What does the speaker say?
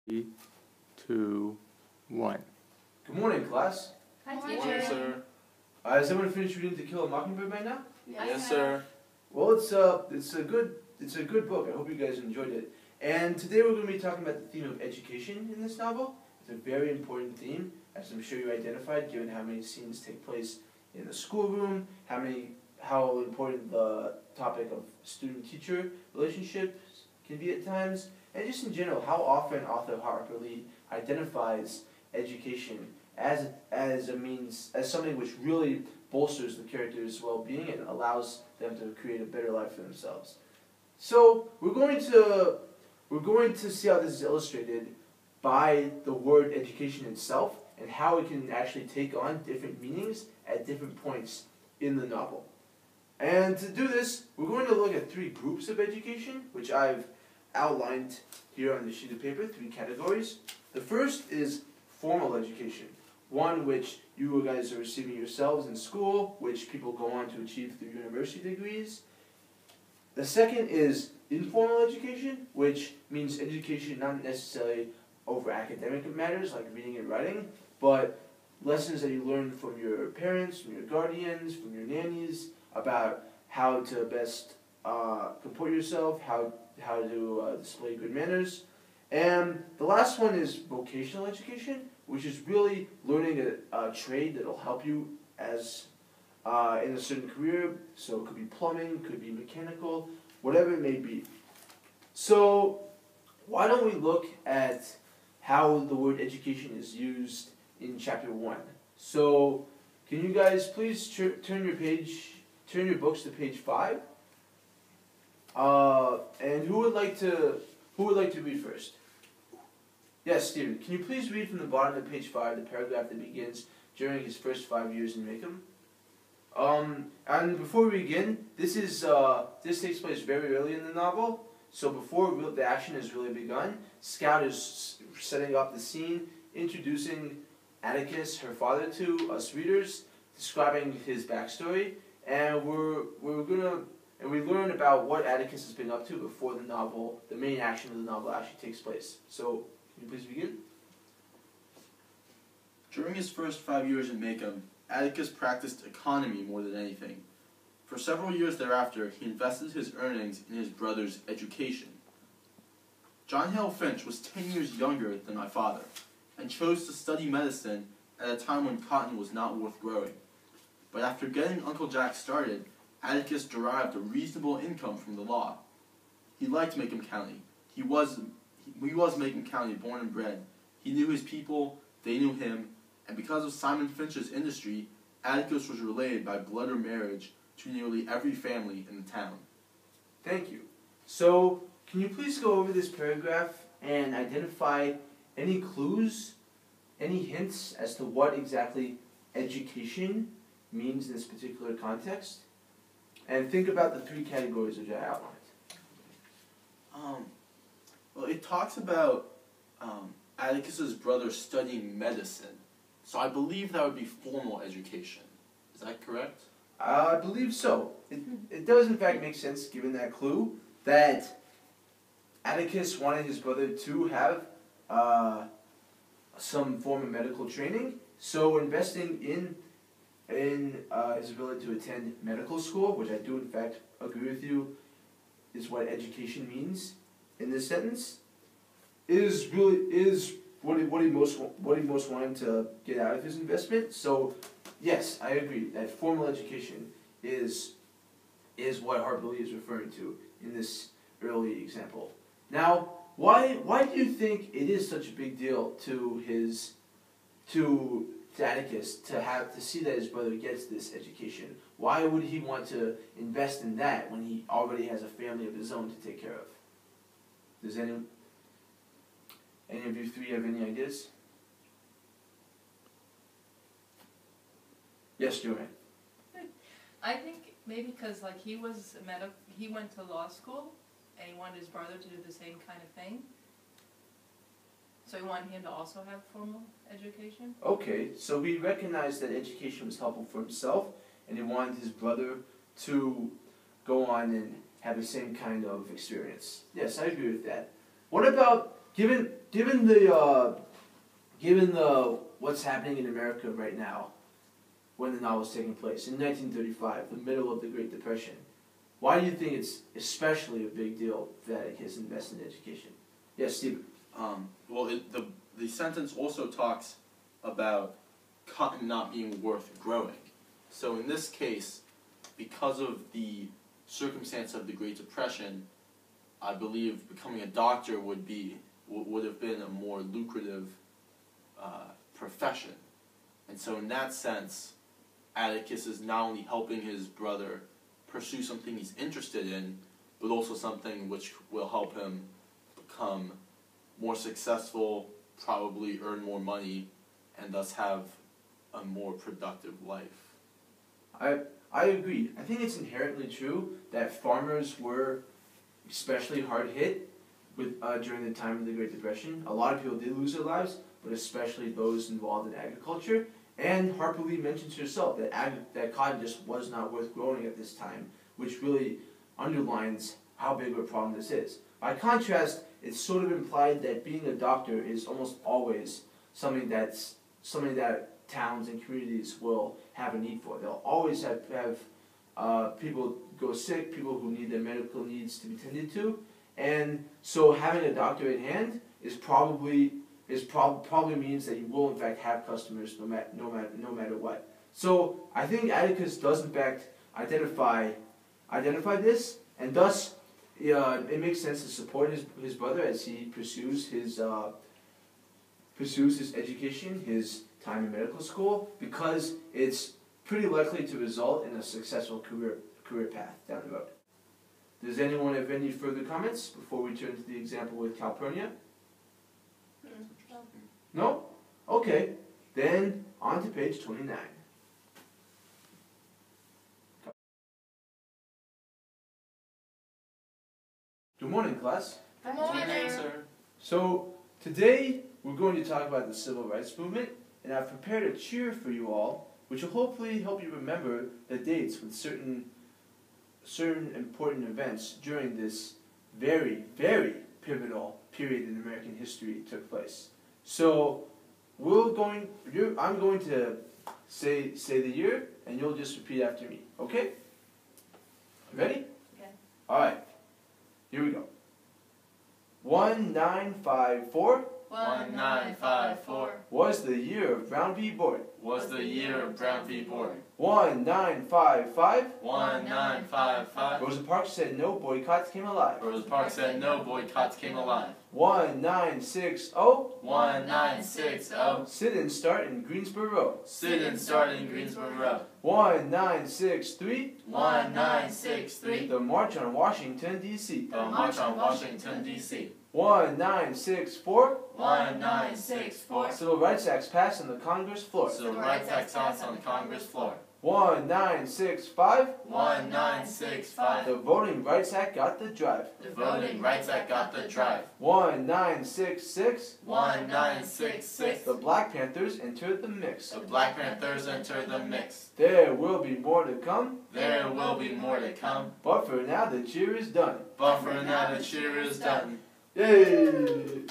3, 2, 1. Good morning, class. Hi, Good teacher. morning, sir. Has everyone finished reading To Kill a Mockingbird by now? Yes, sir. Well, it's a good book. I hope you guys enjoyed it. And today we're going to be talking about the theme of education in this novel. It's a very important theme, as I'm sure you identified, given how many scenes take place in the schoolroom, how important the topic of student-teacher relationships can be at times, and just in general, how often author Harper Lee identifies education as something which really bolsters the character's well-being and allows them to create a better life for themselves. So we're going to see how this is illustrated by the word education itself and how it can actually take on different meanings at different points in the novel. And to do this, we're going to look at 3 groups of education, which I've outlined here on the sheet of paper, 3 categories. The first is formal education, one which you guys are receiving yourselves in school, which people go on to achieve through university degrees. The second is informal education, which means education not necessarily over academic matters like reading and writing, but lessons that you learn from your parents, from your guardians, from your nannies, about how to best comport yourself, how to display good manners. And the last one is vocational education, which is really learning a trade that will help you as in a certain career. So it could be plumbing, could be mechanical, whatever it may be. So why don't we look at how the word education is used in chapter 1. So can you guys please turn your books to page 5? And who would like to read first? Yes, Steven. Can you please read from the bottom of page 5 the paragraph that begins during his first 5 years in Macomb? And before we begin, this takes place very early in the novel. So before the action has really begun, Scout is setting up the scene, introducing Atticus, her father, to us readers, describing his backstory, and we learn about what Atticus has been up to before the main action of the novel actually takes place. So, can you please begin? During his first 5 years in Macomb, Atticus practiced economy more than anything. For several years thereafter, he invested his earnings in his brother's education. John Hale Finch was 10 years younger than my father, and chose to study medicine at a time when cotton was not worth growing. But after getting Uncle Jack started, Atticus derived a reasonable income from the law. He liked Macomb County. He was Macomb County born and bred. He knew his people, they knew him, and because of Simon Finch's industry, Atticus was related by blood or marriage to nearly every family in the town. Thank you. So, can you please go over this paragraph and identify any clues, any hints as to what exactly education means in this particular context? And think about the 3 categories which I outlined. Well, it talks about Atticus's brother studying medicine. So I believe that would be formal education. Is that correct? I believe so. It does in fact make sense, given that clue, that Atticus wanted his brother to have some form of medical training, so investing in his ability to attend medical school, which I do in fact agree with you, is what education means in this sentence, is what he most wanted to get out of his investment. So yes, I agree that formal education is what Harper Lee is referring to in this early example. Now, why do you think it is such a big deal to Atticus to see that his brother gets this education? Why would he want to invest in that when he already has a family of his own to take care of? Does any of you 3 have any ideas? Yes, Joanne. I think maybe because he went to law school and he wanted his brother to do the same kind of thing. So he wanted him to also have formal education? Okay, so he recognized that education was helpful for himself, and he wanted his brother to go on and have the same kind of experience. Yes, I agree with that. What about given the what's happening in America right now, when the novel is taking place in 1935, the middle of the Great Depression, why do you think it's especially a big deal for Atticus to invest in education? Yes, Stephen. Well, the sentence also talks about cotton not being worth growing. So in this case, because of the circumstance of the Great Depression, I believe becoming a doctor would have been a more lucrative profession. And so in that sense, Atticus is not only helping his brother pursue something he's interested in, but also something which will help him become more successful, probably earn more money, and thus have a more productive life. I agree. I think it's inherently true that farmers were especially hard hit during the time of the Great Depression. A lot of people did lose their lives, but especially those involved in agriculture. And Harper Lee mentions herself that cotton just was not worth growing at this time, which really underlines how big of a problem this is. By contrast, it's sort of implied that being a doctor is almost always something that towns and communities will have a need for. They'll always have people go sick, people who need their medical needs to be tended to, and so having a doctor at hand probably means that you will in fact have customers no matter what. So I think Atticus does in fact identify this, and thus it makes sense to support his brother as he pursues his education, his time in medical school, because it's pretty likely to result in a successful career path down the road. Does anyone have any further comments before we turn to the example with Calpurnia? No? Okay. Then on to page 29. Good morning, class. Good morning. Sir. So today we're going to talk about the Civil Rights Movement, and I've prepared a cheer for you all, which will hopefully help you remember the dates with certain important events during this very, very pivotal period in American history took place. So I'm going to say the year, and you'll just repeat after me. Okay? Ready? Okay. All right. Here we go. 1954 1954 was the year of Brown v. Board. Was the year of Brown v. Board. 1955 1955 Rosa Parks said no boycotts came alive. Rosa Parks said no boycotts came alive. 1960 1960 sit-in start in Greensboro Road. sit-in started in Greensboro Road. 1963 1963 the March on Washington, D.C. the March on Washington, D.C. 1964 1964 Civil Rights Acts passed on the Congress floor. Civil Rights Act passed on the Congress floor. 1965 1965 the Voting Rights Act got the drive. the Voting Rights Act got the drive. 1966 1966 the Black Panthers entered the mix. the Black Panthers entered the mix. There will be more to come, There will be more to come, but for now the cheer is done. but for now the cheer is done. Yay!